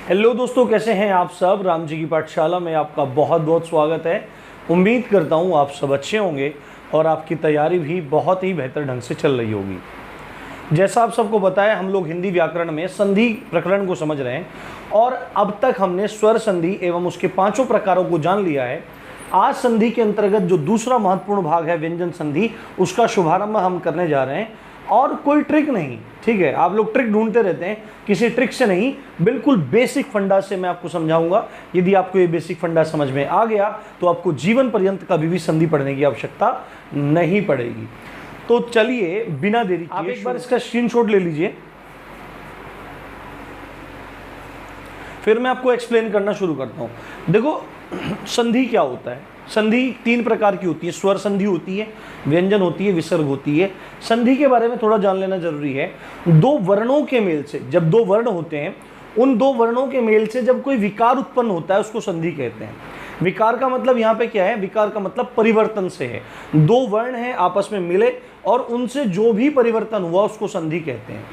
Hello दोस्तों, कैसे हैं आप सब। राम जी की पाठशाला में आपका बहुत बहुत स्वागत है। उम्मीद करता हूँ आप सब अच्छे होंगे और आपकी तैयारी भी बहुत ही बेहतर ढंग से चल रही होगी। जैसा आप सबको बताया, हम लोग हिंदी व्याकरण में संधि प्रकरण को समझ रहे हैं और अब तक हमने स्वर संधि एवं उसके पांचों प्रकारों को जान लिया है। आज संधि के अंतर्गत जो दूसरा महत्वपूर्ण भाग है व्यंजन संधि, उसका शुभारंभ हम करने जा रहे हैं। और कोई ट्रिक नहीं, ठीक है। आप लोग ट्रिक ढूंढते रहते हैं, किसी ट्रिक से नहीं, बिल्कुल बेसिक फंडा से मैं आपको समझाऊंगा। यदि आपको ये बेसिक फंडा समझ में आ गया तो आपको जीवन पर्यंत कभी भी संधि पढ़ने की आवश्यकता नहीं पड़ेगी। तो चलिए बिना देरी किए आप एक बार इसका स्क्रीनशॉट ले लीजिए, फिर मैं आपको एक्सप्लेन करना शुरू करता हूं। देखो, संधि क्या होता है। संधि तीन प्रकार की होती है। स्वर संधि होती है, व्यंजन होती है, विसर्ग होती है। संधि के बारे में थोड़ा जान लेना जरूरी है। दो वर्णों के मेल से, जब दो वर्ण होते हैं, उन दो वर्णों के मेल से जब कोई विकार उत्पन्न होता है उसको संधि कहते हैं। विकार का मतलब यहाँ पे क्या है? विकार का मतलब परिवर्तन से है। दो वर्ण हैं, आपस में मिले और उनसे जो भी परिवर्तन हुआ उसको संधि कहते हैं।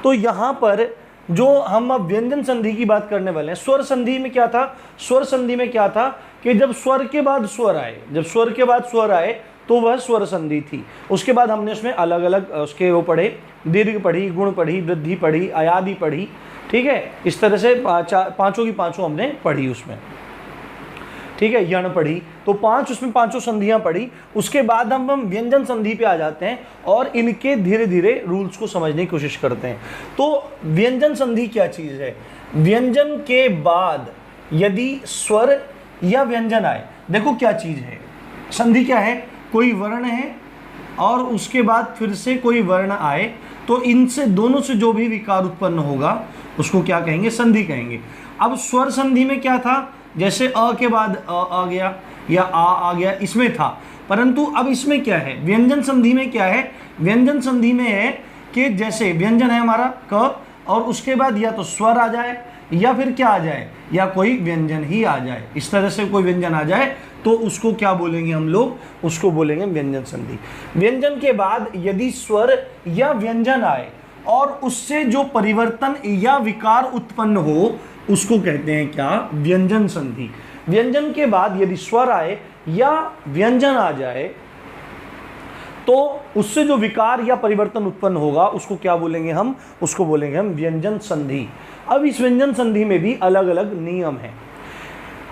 तो यहाँ पर जो हम अब व्यंजन संधि की बात करने वाले हैं, स्वर संधि में क्या था? स्वर संधि में क्या था कि जब स्वर के बाद स्वर आए, जब स्वर के बाद स्वर आए तो वह स्वर संधि थी। उसके बाद हमने उसमें अलग अलग उसके वो पढ़े, दीर्घ पढ़ी, गुण पढ़ी, वृद्धि पढ़ी, अयादि पढ़ी, ठीक है। इस तरह से पांचों की पांचों हमने पढ़ी उसमें, ठीक है। यण पढ़ी, तो पांच, उसमें पांचों संधियां पढ़ी। उसके बाद हम व्यंजन संधि पे आ जाते हैं और इनके धीरे धीरे रूल्स को समझने की कोशिश करते हैं। तो व्यंजन संधि क्या चीज है? व्यंजन के बाद यदि स्वर या व्यंजन आए, देखो क्या चीज है संधि। क्या है? कोई वर्ण है और उसके बाद फिर से कोई वर्ण आए, तो इनसे दोनों से जो भी विकार उत्पन्न होगा उसको क्या कहेंगे? संधि कहेंगे। अब स्वर संधि में क्या था? जैसे अ के बाद आ गया या आ गया, इसमें था। परंतु अब इसमें क्या है? व्यंजन संधि में क्या है? व्यंजन संधि में है कि जैसे व्यंजन है हमारा क, और उसके बाद या तो स्वर आ जाए या फिर क्या आ जाए, या कोई व्यंजन ही आ जाए। इस तरह से कोई व्यंजन आ जाए तो उसको क्या बोलेंगे हम लोग? उसको बोलेंगे व्यंजन संधि। व्यंजन के बाद यदि स्वर या व्यंजन आए और उससे जो परिवर्तन या विकार उत्पन्न हो उसको कहते हैं क्या? व्यंजन संधि। व्यंजन के बाद यदि स्वर आए या व्यंजन आ जाए तो उससे जो विकार या परिवर्तन उत्पन्न होगा उसको क्या बोलेंगे हम? उसको बोलेंगे हम व्यंजन संधि। अब इस व्यंजन संधि में भी अलग अलग नियम हैं।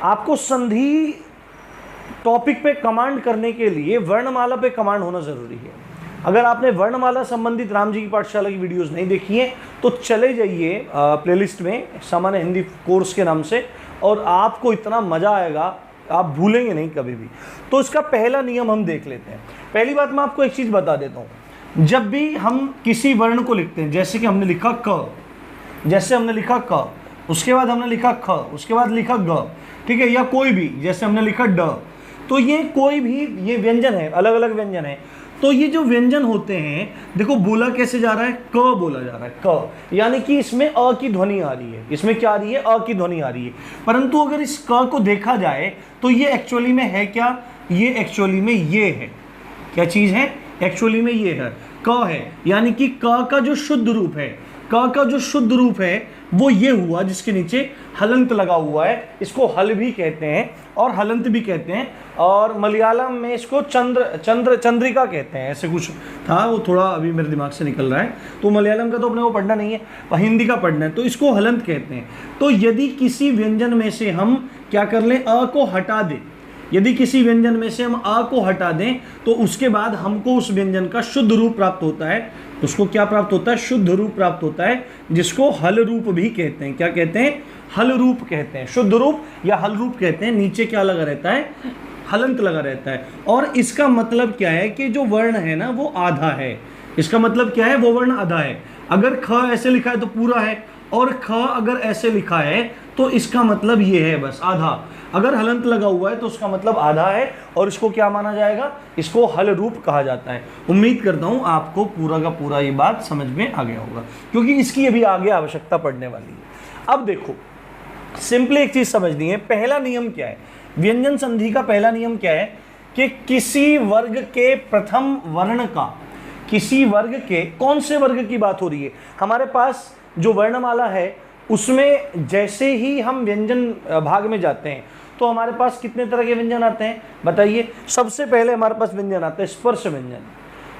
आपको संधि टॉपिक पे कमांड करने के लिए वर्णमाला पे कमांड होना जरूरी है। अगर आपने वर्णमाला संबंधित राम जी की पाठशाला की वीडियोस नहीं देखी है तो चले जाइए प्लेलिस्ट में, सामान्य हिंदी कोर्स के नाम से, और आपको इतना मजा आएगा, आप भूलेंगे नहीं कभी भी। तो इसका पहला नियम हम देख लेते हैं। पहली बात मैं आपको एक चीज बता देता हूं। जब भी हम किसी वर्ण को लिखते हैं, जैसे कि हमने लिखा क, जैसे हमने लिखा क, उसके बाद हमने लिखा ख, उसके बाद लिखा ग, ठीक है, या कोई भी, जैसे हमने लिखा ड, तो ये कोई भी, ये व्यंजन है, अलग अलग व्यंजन है। तो ये जो व्यंजन होते हैं, देखो बोला कैसे जा रहा है? क बोला जा रहा है, क, यानी कि इसमें अ की ध्वनि आ रही है। इसमें क्या आ रही है? अ की ध्वनि आ रही है। परंतु अगर इस क को देखा जाए तो ये एक्चुअली में है क्या? ये एक्चुअली में ये है। क्या चीज है? एक्चुअली में ये है, क है। यानी कि क का जो शुद्ध रूप है, क का जो शुद्ध रूप है वो ये हुआ जिसके नीचे हलंत लगा हुआ है। इसको हल भी कहते हैं और हलंत भी कहते हैं, और मलयालम में इसको चंद्रिका कहते हैं। ऐसे कुछ था, वो थोड़ा अभी मेरे दिमाग से निकल रहा है। तो मलयालम का तो अपने को पढ़ना नहीं है, हिंदी का पढ़ना है, तो इसको हलंत कहते हैं। तो यदि किसी व्यंजन में से हम क्या कर लें? अ को हटा दें, यदि किसी व्यंजन में से हम अ को हटा दें तो उसके बाद हमको उस व्यंजन का शुद्ध रूप प्राप्त होता है। उसको क्या प्राप्त होता है? शुद्ध रूप प्राप्त होता है, जिसको हल रूप भी कहते हैं। क्या कहते हैं? हल रूप कहते हैं। शुद्ध रूप या हल रूप कहते हैं। नीचे क्या लगा रहता है? हलंत लगा रहता है। और इसका मतलब क्या है कि जो वर्ण है ना वो आधा है। इसका मतलब क्या है? वो वर्ण आधा है। अगर ख ऐसे लिखा है तो पूरा है, और ख अगर ऐसे लिखा है तो इसका मतलब ये है बस आधा। अगर हलंत लगा हुआ है तो उसका मतलब आधा है, और इसको क्या माना जाएगा? इसको हल रूप कहा जाता है। उम्मीद करता हूं आपको पूरा का पूरा ये बात समझ में आ गया होगा, क्योंकि इसकी अभी आगे आवश्यकता पड़ने वाली है। अब देखो, सिंपली एक चीज समझनी है। पहला नियम क्या है? व्यंजन संधि का पहला नियम क्या है कि किसी वर्ग के प्रथम वर्ण का, किसी वर्ग के, कौन से वर्ग की बात हो रही है? हमारे पास जो वर्णमाला है उसमें जैसे ही हम व्यंजन भाग में जाते हैं तो हमारे पास कितने तरह के व्यंजन आते हैं बताइए। सबसे पहले हमारे पास व्यंजन आते हैं स्पर्श व्यंजन,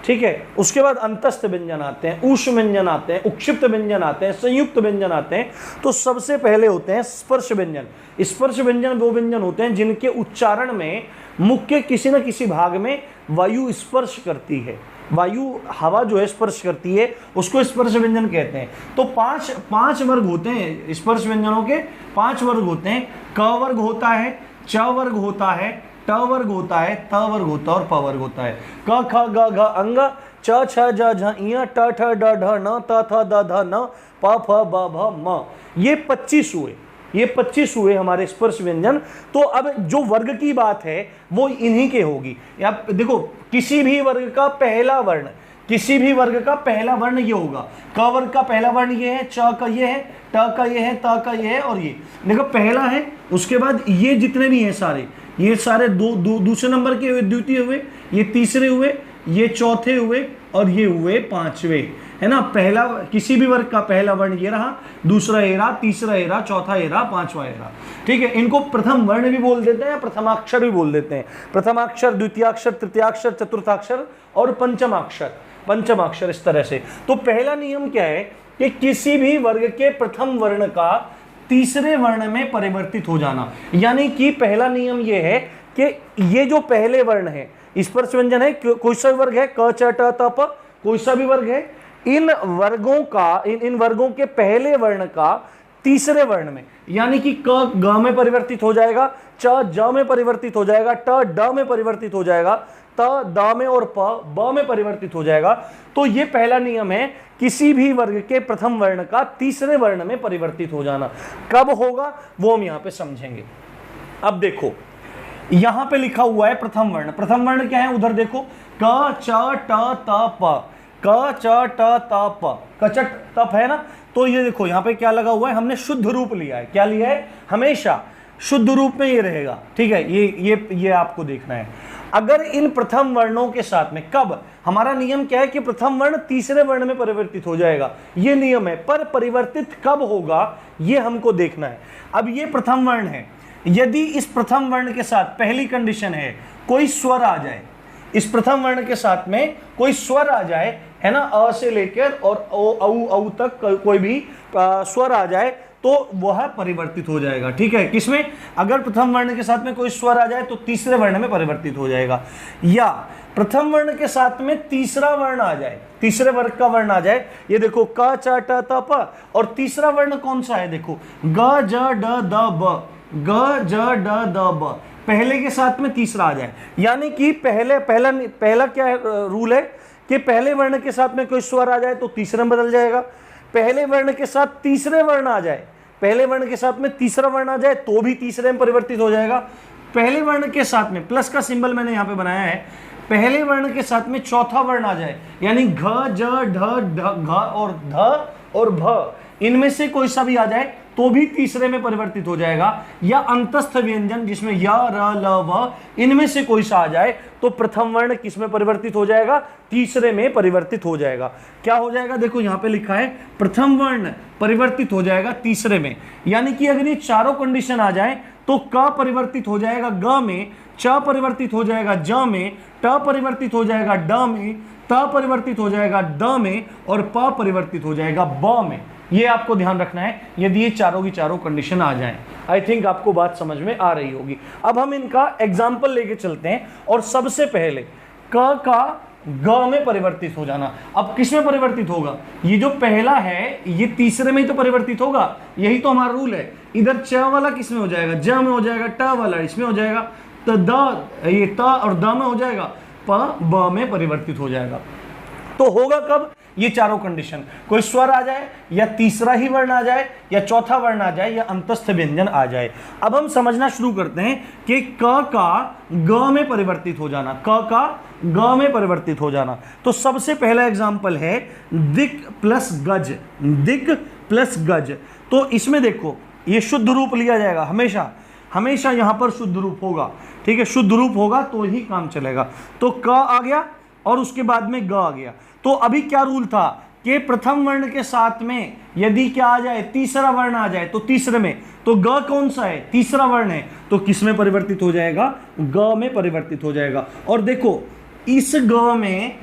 ठीक है। उसके बाद अंतस्थ व्यंजन आते हैं, ऊष्म व्यंजन आते हैं, उक्षिप्त व्यंजन आते हैं, संयुक्त व्यंजन आते हैं। तो सबसे पहले होते हैं स्पर्श व्यंजन। स्पर्श व्यंजन वो व्यंजन होते हैं जिनके उच्चारण में मुख के किसी न किसी भाग में वायु स्पर्श करती है, वायु हवा जो है स्पर्श करती है, उसको स्पर्श व्यंजन कहते हैं। तो पांच वर्ग होते हैं स्पर्श व्यंजनों के, 5 वर्ग होते हैं। क वर्ग होता है, च वर्ग होता है, ट वर्ग होता है, त वर्ग होता है और प वर्ग होता है। क ख ग घ अंग, च छ ज झ ञ, ट ठ ड ढ न, त थ द ध न, प फ ब भ म। ये 25 हुए, ये 25 हुए हमारे स्पर्श व्यंजन। तो अब जो वर्ग की बात है वो इन्हीं के होगी। आप देखो किसी भी वर्ग का पहला वर्ण, किसी भी वर्ग का पहला वर्ण ये होगा। क वर्ग का पहला वर्ण ये है, च का ये है, ट का ये है, त का ये है और ये देखो पहला है। उसके बाद ये जितने भी हैं सारे, ये सारे दूसरे नंबर के हुए, द्वितीय हुए, ये तीसरे हुए, ये चौथे हुए और ये हुए 5वें, है ना। पहला किसी भी वर्ग का पहला वर्ण ये रहा, दूसरा एरा, तीसरा एरा, चौथा एरा, 5वां एरा, ठीक है। इनको प्रथम वर्ण भी बोल देते हैं या प्रथमाक्षर भी बोल देते हैं। प्रथमाक्षर, द्वितीयाक्षर, तृतीयाक्षर, चतुर्थाक्षर और पंचमाक्षर इस तरह से। तो पहला नियम क्या है कि किसी भी वर्ग के प्रथम वर्ण का तीसरे वर्ण में परिवर्तित हो जाना। यानी कि पहला नियम यह है कि ये जो पहले वर्ण है, स्पर्श व्यंजन है, कोई सा वर्ग है, क च ट त प, कोई सा भी वर्ग है, इन वर्गों का, इन वर्गों के पहले वर्ण का तीसरे वर्ण में, यानी कि क ग में परिवर्तित हो जाएगा, च ज में परिवर्तित हो जाएगा, ट ड में परिवर्तित हो जाएगा, त द में और प ब में परिवर्तित हो जाएगा। तो ये पहला नियम है, किसी भी वर्ग के प्रथम वर्ण का तीसरे वर्ण में परिवर्तित हो जाना। कब होगा वो हम यहां पे समझेंगे। अब देखो यहां पे लिखा हुआ है प्रथम वर्ण। प्रथम वर्ण क्या है उधर देखो, क च ट त प, क च ट त प, कचट तप है ना। तो ये देखो यहाँ पे क्या लगा हुआ है, हमने शुद्ध रूप लिया है। क्या लिया है, हमेशा शुद्ध रूप में ये रहेगा, ठीक है। ये आपको देखना है। अगर इन प्रथम वर्णों के साथ में, कब, हमारा नियम क्या है कि प्रथम वर्ण तीसरे वर्ण में परिवर्तित हो जाएगा, ये नियम है। पर परिवर्तित कब होगा ये हमको देखना है। अब ये प्रथम वर्ण है, यदि इस प्रथम वर्ण के साथ पहली कंडीशन है कोई स्वर आ जाए, इस प्रथम वर्ण के साथ में कोई स्वर आ जाए, है ना, अ से लेकर और औ तक कोई भी स्वर आ जाए तो वह परिवर्तित हो जाएगा, ठीक है। किसमें, अगर प्रथम वर्ण के साथ में कोई स्वर आ जाए तो तीसरे वर्ण में परिवर्तित हो जाएगा। या प्रथम वर्ण के साथ में तीसरा वर्ण आ जाए, तीसरे वर्ग का वर्ण आ जाए। ये देखो क च ट त प, और तीसरा वर्ण कौन सा है, देखो ग ज ड द ब, ग ज ड द ब, पहले के साथ में तीसरा आ जाए। यानी कि पहला क्या रूल है कि पहले वर्ण के साथ में कोई स्वर आ जाए तो तीसरे में बदल जाएगा। पहले वर्ण के साथ तीसरे वर्ण आ जाए, पहले वर्ण के साथ में तीसरा वर्ण आ जाए तो भी तीसरे में परिवर्तित हो जाएगा। पहले वर्ण के साथ में, प्लस का सिंबल मैंने यहाँ पे बनाया है, पहले वर्ण के साथ में चौथा वर्ण आ जाए, यानी घ ज ढ घ और ध और भ, इनमें से कोई सा भी आ जाए तो भी तीसरे में परिवर्तित हो जाएगा। या अंतस्थ व्यंजन जिसमें य र ल व, इनमें से कोई सा आ जाए तो प्रथम वर्ण किस में परिवर्तित हो जाएगा, तीसरे में परिवर्तित हो जाएगा। क्या हो जाएगा, देखो यहाँ पे लिखा है प्रथम वर्ण परिवर्तित हो जाएगा तीसरे में। यानी कि अगर ये चारों कंडीशन आ जाए तो क परिवर्तित हो जाएगा ग में, च परिवर्तित हो जाएगा ज में, ट परिवर्तित हो जाएगा ड में, त परिवर्तित हो जाएगा द में और प परिवर्तित हो जाएगा ब में। ये आपको ध्यान रखना है यदि ये चारों की चारों कंडीशन आ जाएं। आई थिंक आपको बात समझ में आ रही होगी। अब हम इनका एग्जाम्पल लेके चलते हैं। और सबसे पहले क का ग में परिवर्तित हो जाना। अब किस में परिवर्तित होगा, ये जो पहला है ये तीसरे में ही तो परिवर्तित होगा, यही तो हमारा रूल है। इधर च वाला किस में हो जाएगा, ज में हो जाएगा, ट वाला इसमें हो जाएगा, तो द, ये त और द में हो जाएगा, प ब में परिवर्तित हो जाएगा। तो होगा कब, ये चारों कंडीशन, कोई स्वर आ जाए या तीसरा ही वर्ण आ जाए या चौथा वर्ण आ जाए या अंतस्थ व्यंजन आ जाए। अब हम समझना शुरू करते हैं कि क का ग में परिवर्तित हो जाना, क का ग में परिवर्तित हो जाना। तो सबसे पहला एग्जांपल है दिक प्लस गज, दिक प्लस गज। तो इसमें देखो ये शुद्ध रूप लिया जाएगा, हमेशा यहां पर शुद्ध रूप होगा, ठीक है। शुद्ध रूप होगा तो ही काम चलेगा। तो क आ गया और उसके बाद में ग आ गया। तो अभी क्या रूल था कि प्रथम वर्ण के साथ में यदि क्या आ जाए, तीसरा वर्ण आ जाए, तो तीसरे में, तो ग कौन सा है, तीसरा वर्ण है, तो किस में परिवर्तित हो जाएगा, ग में परिवर्तित हो जाएगा। और देखो इस ग में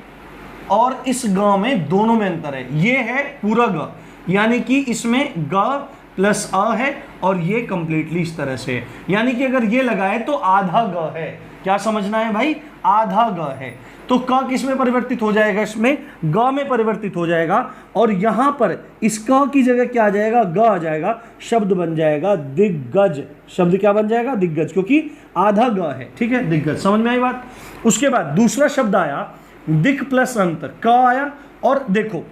और इस ग में दोनों में अंतर है, ये है पूरा ग, यानी कि इसमें ग प्लस अ है और ये कंप्लीटली इस तरह से है, यानी कि अगर ये लगाए तो आधा ग है। क्या समझना है भाई, आधा ग है। तो क किस में परिवर्तित हो जाएगा, इसमें ग में परिवर्तित हो जाएगा, और यहां पर इस क की जगह क्या आ जाएगा, ग आ जाएगा, शब्द बन जाएगा दिग्गज। शब्द क्या बन जाएगा, दिग्गज, क्योंकि आधा ग है। ठीक है, दिग्गज, समझ में आई बात। उसके बाद दूसरा शब्द आया दिक् प्लस अंतर, क आया, और देखो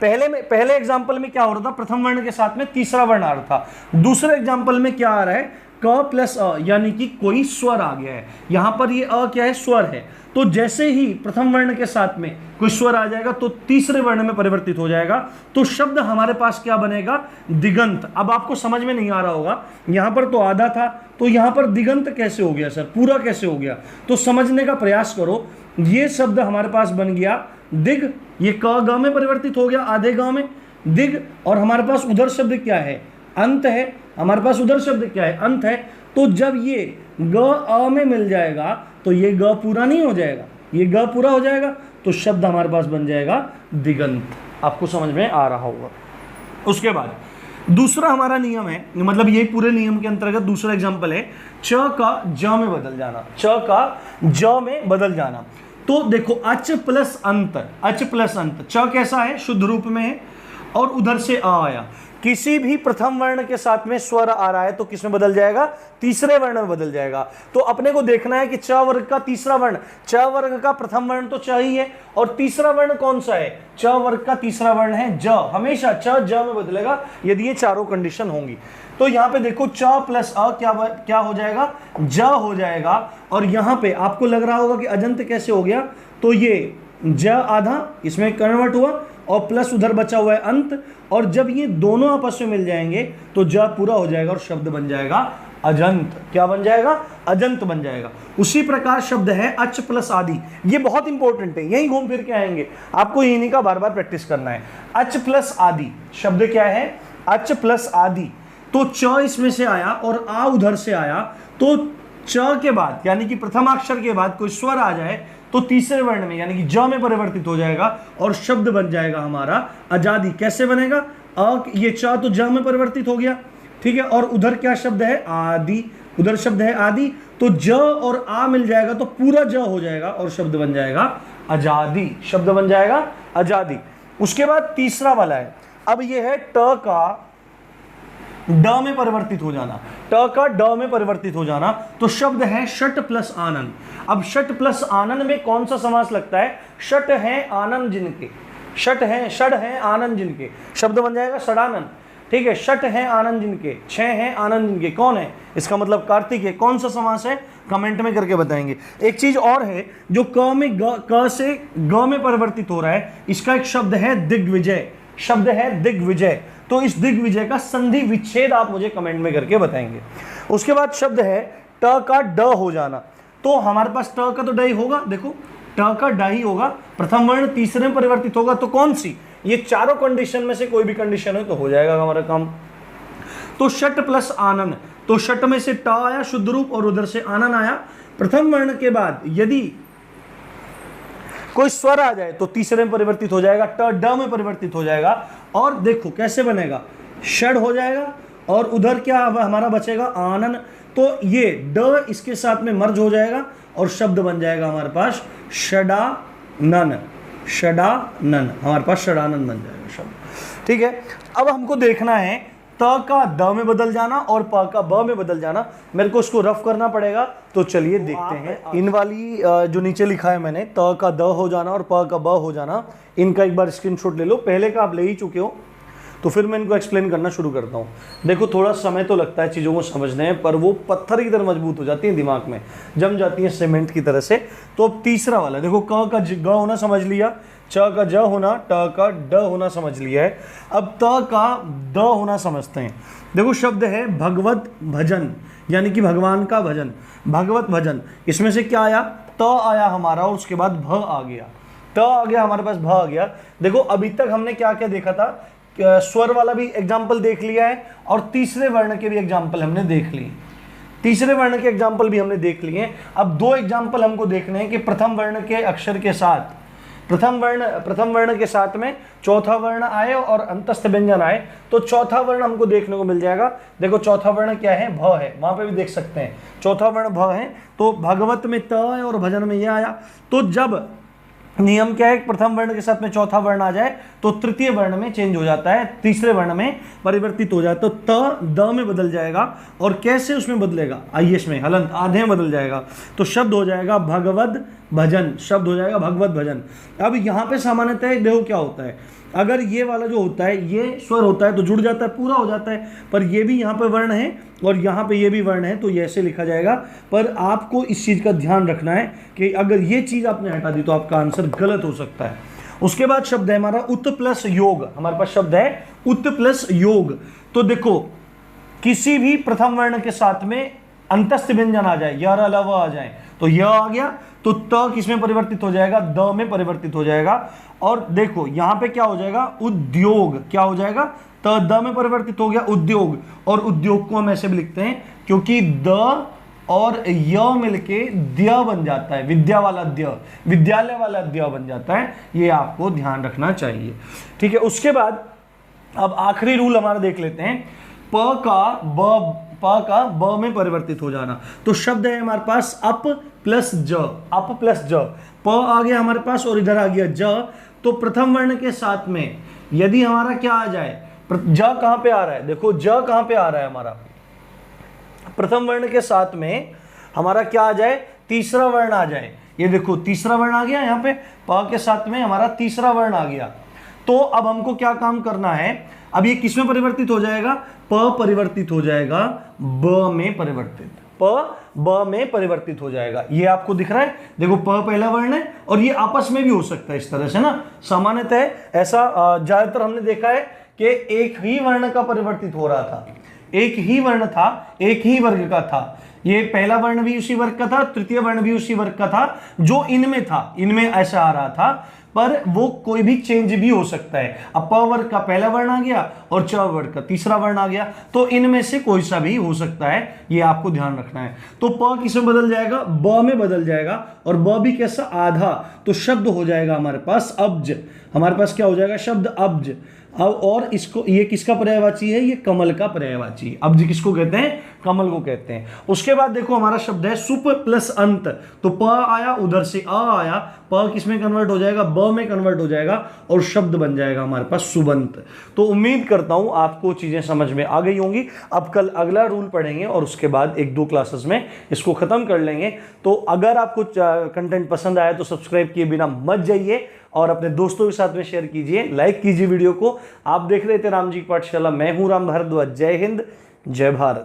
पहले एग्जाम्पल में क्या हो रहा था, प्रथम वर्ण के साथ में तीसरा वर्ण आ रहा था। दूसरे एग्जाम्पल में क्या आ रहा है, क प्लस अ, यानी कि कोई स्वर आ गया है। यहां पर ये अ क्या है, स्वर है। तो जैसे ही प्रथम वर्ण के साथ में कोई स्वर आ जाएगा तो तीसरे वर्ण में परिवर्तित हो जाएगा, तो शब्द हमारे पास क्या बनेगा, दिगंत। अब आपको समझ में नहीं आ रहा होगा, यहां पर तो आधा था, तो यहां पर दिगंत कैसे हो गया सर, पूरा कैसे हो गया, तो समझने का प्रयास करो। ये शब्द हमारे पास बन गया दिग, ये क ग में परिवर्तित हो गया, आधे ग में दिग, और हमारे पास उधर शब्द क्या है, अंत है। हमारे पास उधर शब्द क्या है, अंत है। तो जब ये ग अ में मिल जाएगा तो ये ग पूरा नहीं हो जाएगा, ये ग पूरा हो जाएगा, तो शब्द हमारे पास बन जाएगा दिगंत। आपको समझ में आ रहा होगा। उसके बाद दूसरा हमारा नियम है, मतलब ये पूरे नियम के अंतर्गत दूसरा एग्जांपल है, च का ज में बदल जाना, च का ज में बदल जाना। तो देखो अच प्लस अंत, अच प्लस अंत, च कैसा है, शुद्ध रूप में है, और उधर से आ आया। किसी भी प्रथम वर्ण के साथ में स्वर आ रहा है तो किस में बदल जाएगा, तीसरे वर्ण में बदल जाएगा। तो अपने को देखना है कि च वर्ग का तीसरा वर्ण, च वर्ग का प्रथम वर्ण तो च ही है, और तीसरा वर्ण कौन सा है, च वर्ग का तीसरा वर्ण है ज। हमेशा च ज में बदलेगा यदि ये चारों कंडीशन होंगी। तो यहाँ पे देखो च प्लस अ क्या हो जाएगा, ज हो जाएगा। और यहाँ पे आपको लग रहा होगा कि अजंत कैसे हो गया, तो ये ज आधा इसमें कन्वर्ट हुआ और प्लस उधर बचा हुआ है अंत, और जब ये दोनों आपस में मिल जाएंगे तो ज पूरा हो जाएगा और शब्द बन जाएगा अजंत। क्या बन जाएगा, अजंत बन जाएगा। उसी प्रकार शब्द है अच प्लस आदि, ये बहुत इंपॉर्टेंट है, यही घूम फिर के आएंगे, आपको इन्हीं का बार बार प्रैक्टिस करना है। अच प्लस आदि शब्द क्या है, अच प्लस आदि, तो च इसमें से आया और आ उधर से आया, तो च के बाद यानी कि प्रथम अक्षर के बाद कोई स्वर आ जाए तो तीसरे वर्ण में यानी कि ज में परिवर्तित हो जाएगा और शब्द बन जाएगा हमारा आजादी। कैसे बनेगा, अ ये च तो ज में परिवर्तित हो गया, ठीक है, और उधर क्या शब्द है, आदि, उधर शब्द है आदि, तो ज और आ मिल जाएगा तो पूरा ज हो जाएगा और शब्द बन जाएगा आजादी, शब्द बन जाएगा आजादी। उसके बाद तीसरा वाला है, अब ये है ट का ड में परिवर्तित हो जाना, ट का ड में परिवर्तित हो जाना, तो शब्द है षट प्लस आनन। अब षट प्लस आनन में कौन सा समास लगता है, षट है आनन जिनके, षट है, षड है आनन जिनके, शब्द बन जाएगा षडानन। ठीक है, षट है आनंद जिनके, छह हैं आनंद जिनके, कौन है, इसका मतलब कार्तिक है। कौन सा समास है, कमेंट में करके बताएंगे। एक चीज और है जो क में क से ग में परिवर्तित हो रहा है, इसका एक शब्द है दिग्विजय, शब्द है दिग्विजय। तो इस दिग्विजय का संधि विच्छेद आप मुझे कमेंट में करके बताएंगे। उसके बाद शब्द है ट का ड हो जाना, तो हमारे पास ट का तो ड ही होगा, देखो ट का ड ही होगा, प्रथम वर्ण तीसरे में परिवर्तित होगा, तो कौन सी, ये चारों कंडीशन में से कोई भी कंडीशन है तो हो जाएगा हमारा काम। तो षट प्लस आनन, तो षट में से ट आया शुद्ध रूप और उधर से आनन आया। प्रथम वर्ण के बाद यदि कोई स्वर आ जाए तो तीसरे में परिवर्तित हो जाएगा, ट ड में परिवर्तित हो जाएगा। और देखो कैसे बनेगा, षड हो जाएगा और उधर क्या हमारा बचेगा, आनन, तो ये ड इसके साथ में मर्ज हो जाएगा और शब्द बन जाएगा हमारे पास षडानन, षडानन, हमारे पास षडानन बन जाएगा शब्द। ठीक है, अब हमको देखना है त का द में बदल जाना और प का ब में बदल जाना। मेरे को इसको रफ करना पड़ेगा, तो चलिए देखते हैं। इन वाली जो नीचे लिखा है मैंने, त का द हो जाना और प का ब हो जाना, इनका एक बार स्क्रीनशॉट ले लो। पहले का आप ले ही चुके हो, तो फिर मैं इनको एक्सप्लेन करना शुरू करता हूँ। देखो थोड़ा समय तो लगता है चीज़ों को समझने में, पर वो पत्थर की तरह मजबूत हो जाती हैं, दिमाग में जम जाती हैं सीमेंट की तरह से। तो अब तीसरा वाला देखो, क का ग होना समझ लिया, च का ज होना, ट का ड होना समझ लिया है। अब त का द होना समझते हैं। देखो शब्द है भगवत भजन, यानी कि भगवान का भजन, भगवत भजन। इसमें से क्या आया, त आया हमारा और उसके बाद भ आ गया, त आ गया हमारे पास, भ आ गया। देखो अभी तक हमने क्या क्या देखा था, स्वर वाला भी एग्जाम्पल देख लिया है और तीसरे वर्ण के भी एग्जाम्पल हमने देख लिए, तीसरे वर्ण के एग्जाम्पल भी हमने देख लिए हैं। अब दो एग्जाम्पल हमको देखने हैं कि प्रथम वर्ण के अक्षर के साथ, प्रथम वर्ण के साथ में चौथा वर्ण आए और अंतस्थ व्यंजन आए, तो चौथा वर्ण हमको देखने को मिल जाएगा। देखो चौथा वर्ण क्या है, भ है, वहां पे भी देख सकते हैं चौथा वर्ण भ है। तो भगवत में त है और भजन में यह आया। तो जब नियम क्या है, प्रथम वर्ण के साथ में चौथा वर्ण आ जाए तो तृतीय वर्ण में चेंज हो जाता है, तीसरे वर्ण में परिवर्तित हो जाता है। तो त द में बदल जाएगा। और कैसे उसमें बदलेगा, आइए इसमें हलंत आधे में बदल जाएगा। तो शब्द हो जाएगा भगवद भजन, शब्द हो जाएगा भगवत भजन। अब यहाँ पे सामान्यतः देखो क्या होता है, अगर ये वाला जो होता है ये स्वर होता है तो जुड़ जाता है, पूरा हो जाता है, पर ये भी यहाँ पे वर्ण है और यहाँ पे ये भी वर्ण है, तो ये ऐसे लिखा जाएगा। पर आपको इस चीज़ का ध्यान रखना है कि अगर ये चीज़ आपने हटा दी तो आपका आंसर गलत हो सकता है। उसके बाद शब्द है हमारा उत प्लस योग, हमारे पास शब्द है उत प्लस योग। तो देखो किसी भी प्रथम वर्ण के साथ में अंतस्थ व्यंजन आ जाए, य र ल व आ जाए, तो य आ गया तो त किसमें परिवर्तित हो जाएगा, द में परिवर्तित हो जाएगा। और देखो यहां पे क्या हो जाएगा, उद्योग, क्या हो जाएगा, त द में परिवर्तित हो गया उद्योग। और उद्योग को हम ऐसे भी लिखते हैं क्योंकि द और य मिलके द्य बन जाता है, विद्या वाला द्य, विद्यालय वाला द्य बन जाता है। ये आपको ध्यान रखना चाहिए, ठीक है। उसके बाद अब आखिरी रूल हमारा देख लेते हैं, प का ब में परिवर्तित हो जाना। तो शब्द है हमारे पास अप प्लस ज, अप प्लस ज, प आ गया हमारे पास और इधर आ गया ज। तो प्रथम वर्ण के साथ में यदि हमारा क्या आ जाए, ज कहां पे आ रहा है, देखो ज कहां पे आ रहा है हमारा, प्रथम वर्ण के साथ में हमारा क्या आ जाए, तीसरा वर्ण आ जाए। ये देखो तीसरा वर्ण आ गया, यहाँ पे प के साथ में हमारा तीसरा वर्ण आ गया। तो अब हमको क्या काम करना है, अब ये किस में परिवर्तित हो जाएगा, प परिवर्तित हो जाएगा ब में परिवर्तित, प ब में परिवर्तित हो जाएगा। ये आपको दिख रहा है, देखो प पहला वर्ण है और ये आपस में भी हो सकता है इस तरह से ना। सामान्यतः ऐसा ज्यादातर हमने देखा है कि एक ही वर्ण का परिवर्तित हो रहा था, एक ही वर्ण था, एक ही वर्ग का था। ये पहला वर्ण भी उसी वर्ग का था, तृतीय वर्ण भी उसी वर्ग का था, जो इनमें था, इनमें ऐसा आ रहा था। पर वो कोई भी चेंज भी हो सकता है। अब प वर्ग का पहला वर्ण आ गया और च वर्ग का तीसरा वर्ण आ गया, तो इनमें से कोई सा भी हो सकता है, ये आपको ध्यान रखना है। तो प किसमें बदल जाएगा, ब में बदल जाएगा। और ब भी कैसा, आधा। तो शब्द हो जाएगा हमारे पास अब्ज, हमारे पास क्या हो जाएगा, शब्द अब्ज। और इसको, ये किसका पर्यायवाची है, ये कमल का पर्यायवाची। अब्ज किसको कहते हैं, कमल को कहते हैं। उसके बाद देखो हमारा शब्द है सुप प्लस अंत। तो प आया, उधर से आ आया, प किसमें कन्वर्ट हो जाएगा, ब में कन्वर्ट हो जाएगा और शब्द बन जाएगा हमारे पास सुबंत। तो उम्मीद करता हूं आपको चीजें समझ में आ गई होंगी। अब कल अगला रूल पढ़ेंगे और उसके बाद 1-2 क्लासेस में इसको खत्म कर लेंगे। तो अगर आपको कंटेंट पसंद आया तो सब्सक्राइब किए बिना मत जाइए और अपने दोस्तों के साथ में शेयर कीजिए, लाइक कीजिए वीडियो को। आप देख रहे थे राम जी की पाठशाला, मैं हूं राम भारद्वाज। जय हिंद, जय भारत।